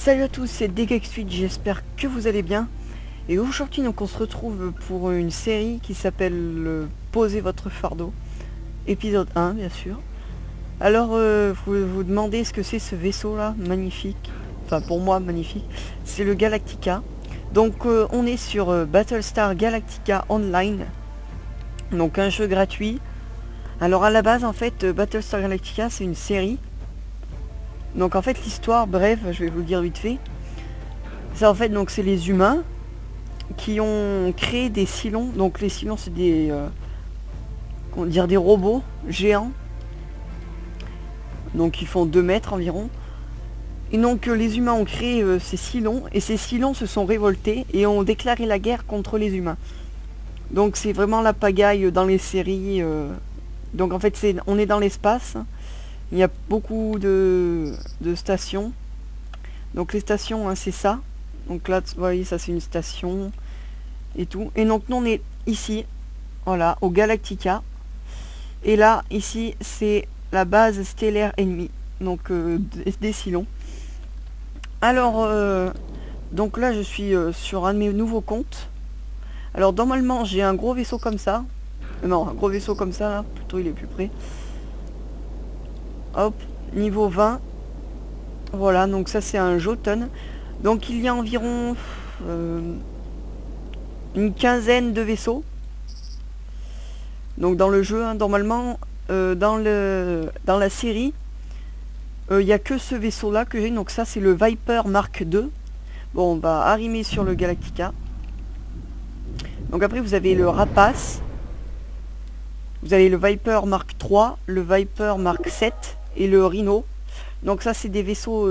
Salut à tous, c'est DGexFuit, j'espère que vous allez bien. Et aujourd'hui donc on se retrouve pour une série qui s'appelle Posez votre fardeau, épisode 1 bien sûr. Alors vous vous demandez ce que c'est ce vaisseau là, magnifique, enfin pour moi magnifique, c'est le Galactica. Donc on est sur Battlestar Galactica Online, donc un jeu gratuit. Alors à la base en fait Battlestar Galactica c'est une série. Donc en fait l'histoire, bref, je vais vous le dire vite fait. Ça en fait donc c'est les humains qui ont créé des Cylons. Donc les Cylons c'est des comment dire, des robots géants. Donc ils font 2 mètres environ. Et donc les humains ont créé ces Cylons. Et ces Cylons se sont révoltés et ont déclaré la guerre contre les humains. Donc c'est vraiment la pagaille dans les séries. Donc en fait on est dans l'espace. Il y a beaucoup de stations. Donc les stations, hein, c'est ça. Donc là, vous voyez, ça c'est une station et tout. Et donc nous on est ici, voilà, au Galactica. Et là, ici, c'est la base stellaire ennemie. Donc des Cylons. Alors, donc là je suis sur un de mes nouveaux comptes. Alors normalement j'ai un gros vaisseau comme ça. Non, un gros vaisseau comme ça, là. Plutôt il est plus près. Hop, niveau 20. Voilà, donc ça c'est un Jotun. Donc il y a environ une quinzaine de vaisseaux. Donc dans le jeu, hein, normalement, dans la série, il n'y a que ce vaisseau là que j'ai. Donc ça c'est le Viper Mark II. Bon, on va arrimer sur le Galactica. Donc après vous avez le Rapace. Vous avez le Viper Mark III, le Viper Mark 7 et le Rhino. Donc ça c'est des vaisseaux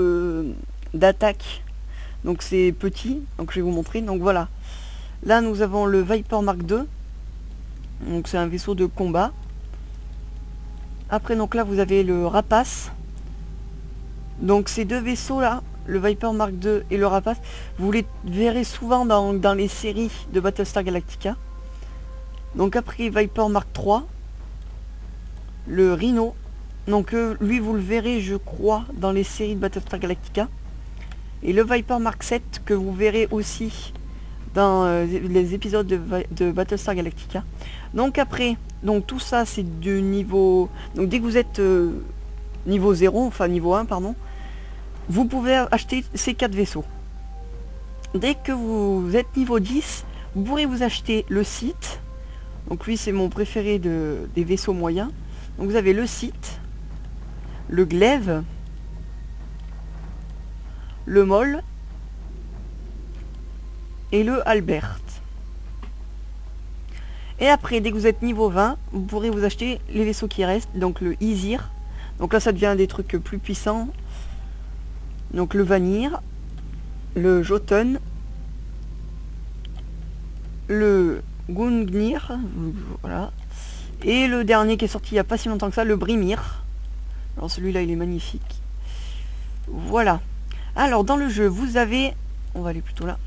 d'attaque. Donc c'est petit, donc je vais vous montrer. Donc voilà. Là nous avons le Viper Mark II. Donc c'est un vaisseau de combat. Après donc là vous avez le Rapace. Donc ces deux vaisseaux là, le Viper Mark II et le Rapace, vous les verrez souvent dans les séries de Battlestar Galactica. Donc après Viper Mark III, le Rhino. Donc lui vous le verrez je crois dans les séries de Battlestar Galactica. Et le Viper Mark 7 que vous verrez aussi dans les épisodes de Battlestar Galactica. Donc après, donc tout ça c'est du niveau... Donc dès que vous êtes niveau 0, enfin niveau 1 pardon, vous pouvez acheter ces 4 vaisseaux. Dès que vous êtes niveau 10, vous pourrez vous acheter le Sith. Donc lui c'est mon préféré des vaisseaux moyens. Donc vous avez le Sith, le Glaive, le Maul et le Albert. Et après, dès que vous êtes niveau 20, vous pourrez vous acheter les vaisseaux qui restent. Donc le Izir. Donc là, ça devient des trucs plus puissants. Donc le Vanir, le Jotun, le Gungnir, voilà. Et le dernier qui est sorti il n'y a pas si longtemps que ça, le Brimir. Alors celui-là, il est magnifique. Voilà. Alors dans le jeu, vous avez... On va aller plutôt là.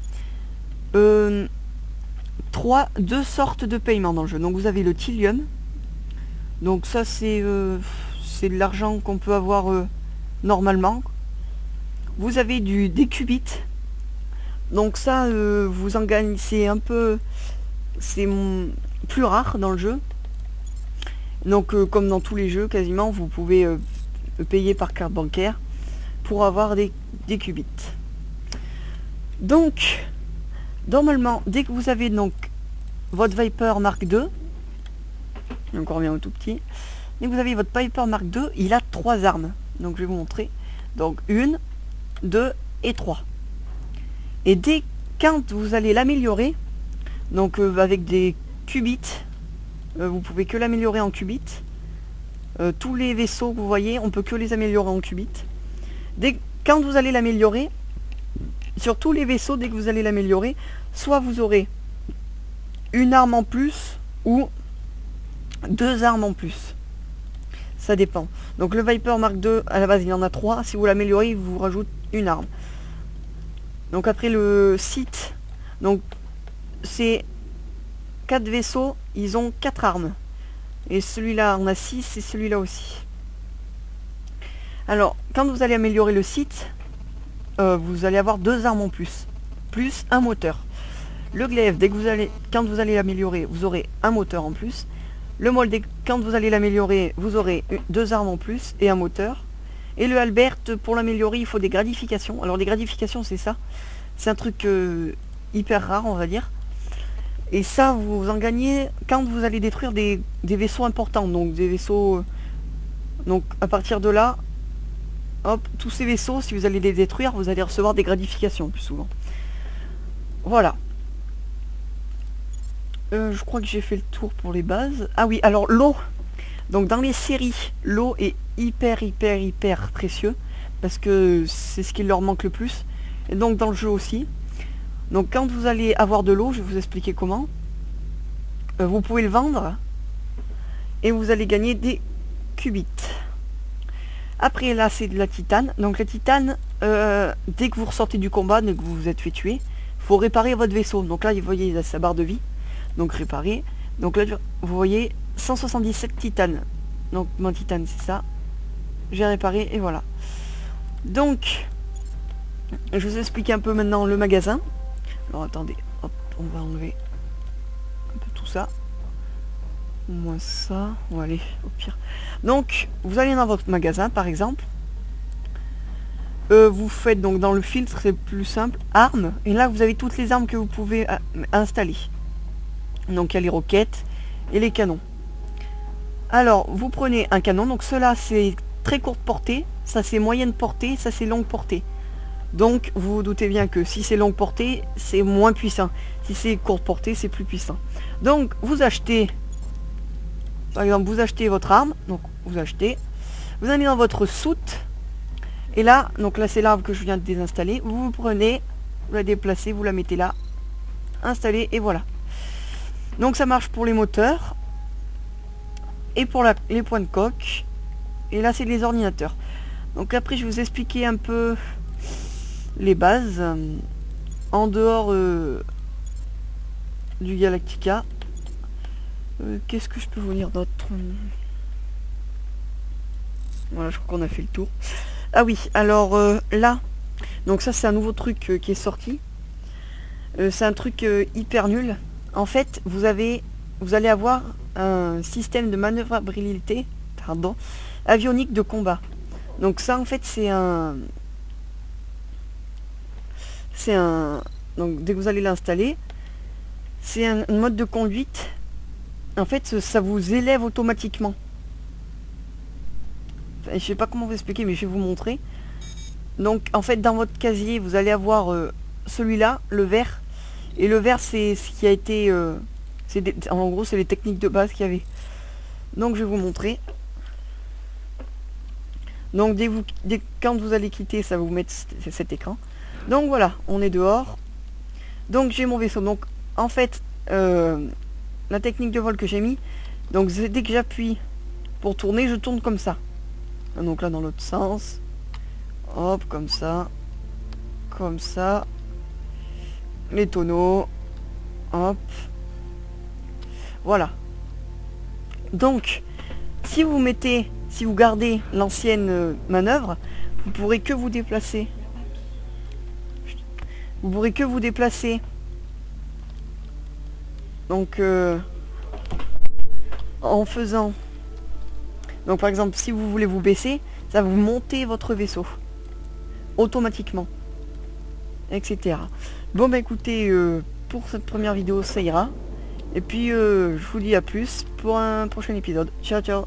Deux sortes de paiements dans le jeu. Donc vous avez le Tilium. Donc ça c'est de l'argent qu'on peut avoir normalement. Vous avez des qubits. Donc ça vous en gagnez, c'est un peu... C'est plus rare dans le jeu. Donc comme dans tous les jeux quasiment, vous pouvez payer par carte bancaire pour avoir des qubits. Donc normalement dès que vous avez donc votre Viper Mark II, donc on revient au tout petit, dès que vous avez votre Viper Mark II, il a 3 armes. Donc je vais vous montrer. Donc 1, 2 et 3. Et quand vous allez l'améliorer, donc avec des qubits, vous pouvez que l'améliorer en qubits. Tous les vaisseaux que vous voyez, on peut que les améliorer en qubits. Quand vous allez l'améliorer, sur tous les vaisseaux, dès que vous allez l'améliorer, soit vous aurez une arme en plus ou 2 armes en plus. Ça dépend. Donc le Viper Mark II, à la base il y en a 3. Si vous l'améliorez, il vous rajoute une arme. Donc après le Sith, donc c'est 4 vaisseaux, ils ont 4 armes. Et celui-là, on a 6 et celui-là aussi. Alors, quand vous allez améliorer le Sith, vous allez avoir 2 armes en plus un moteur. Le glaive, quand vous allez l'améliorer, vous aurez un moteur en plus. Le molde, quand vous allez l'améliorer, vous aurez 2 armes en plus et un moteur. Et le Albert, pour l'améliorer, il faut des gratifications. Alors les gratifications, c'est ça. C'est un truc hyper rare, on va dire. Et ça, vous en gagnez quand vous allez détruire des vaisseaux importants. Donc des vaisseaux... donc à partir de là, hop, tous ces vaisseaux, si vous allez les détruire, vous allez recevoir des gratifications plus souvent. Voilà. Je crois que j'ai fait le tour pour les bases. Ah oui, alors l'eau. Donc dans les séries, l'eau est hyper précieux. Parce que c'est ce qui leur manque le plus. Et donc dans le jeu aussi. Donc quand vous allez avoir de l'eau, je vais vous expliquer comment. Vous pouvez le vendre. Et vous allez gagner des qubits. Après là c'est de la titane. Donc la titane, dès que vous ressortez du combat, dès que vous vous êtes fait tuer, faut réparer votre vaisseau. Donc là vous voyez il a sa barre de vie. Donc réparer. Donc là vous voyez 177 titane. Donc mon titane c'est ça. J'ai réparé et voilà. Donc je vous explique un peu maintenant le magasin. Alors attendez, hop, on va enlever un peu tout ça. Moins ça. On va aller au pire. Donc vous allez dans votre magasin par exemple. Vous faites donc dans le filtre, c'est plus simple, armes. Et là vous avez toutes les armes que vous pouvez installer. Donc il y a les roquettes et les canons. Alors vous prenez un canon, donc cela c'est très courte portée, ça c'est moyenne portée, ça c'est longue portée. Donc vous vous doutez bien que si c'est longue portée, c'est moins puissant. Si c'est courte portée, c'est plus puissant. Donc vous achetez, par exemple vous achetez votre arme, donc vous achetez, vous allez dans votre soute, et là, donc là c'est l'arme que je viens de désinstaller, vous prenez, vous la déplacez, vous la mettez là, installez, et voilà. Donc ça marche pour les moteurs et pour les points de coque. Et là c'est les ordinateurs. Donc après je vais vous expliquer un peu les bases en dehors du Galactica. Qu'est-ce que je peux vous dire d'autre? Voilà, je crois qu'on a fait le tour. Ah oui, alors là, donc ça c'est un nouveau truc qui est sorti. C'est un truc hyper nul. En fait, vous allez avoir un système de manœuvrabilité, avionique de combat. Donc ça, en fait, c'est un... Donc dès que vous allez l'installer, c'est un mode de conduite. En fait, ça vous élève automatiquement. Enfin, je sais pas comment vous expliquer, mais je vais vous montrer. Donc, en fait, dans votre casier, vous allez avoir celui-là, le vert. Et le vert, c'est ce qui a été... en gros, c'est les techniques de base qu'il y avait. Donc, je vais vous montrer. Donc, quand vous allez quitter, ça va vous mettre cet écran. Donc, voilà, on est dehors. Donc, j'ai mon vaisseau. Donc, en fait, la technique de vol que j'ai mis, donc, dès que j'appuie pour tourner, je tourne comme ça. Donc, là, dans l'autre sens. Hop, comme ça. Comme ça. Les tonneaux, hop, voilà. Donc, si vous gardez l'ancienne manœuvre, vous pourrez que vous déplacer. Vous pourrez que vous déplacer. Donc, en faisant. Donc, par exemple, si vous voulez vous baisser, ça va vous monter votre vaisseau automatiquement, etc. Bon bah écoutez, pour cette première vidéo ça ira. Et puis je vous dis à plus pour un prochain épisode. Ciao ciao.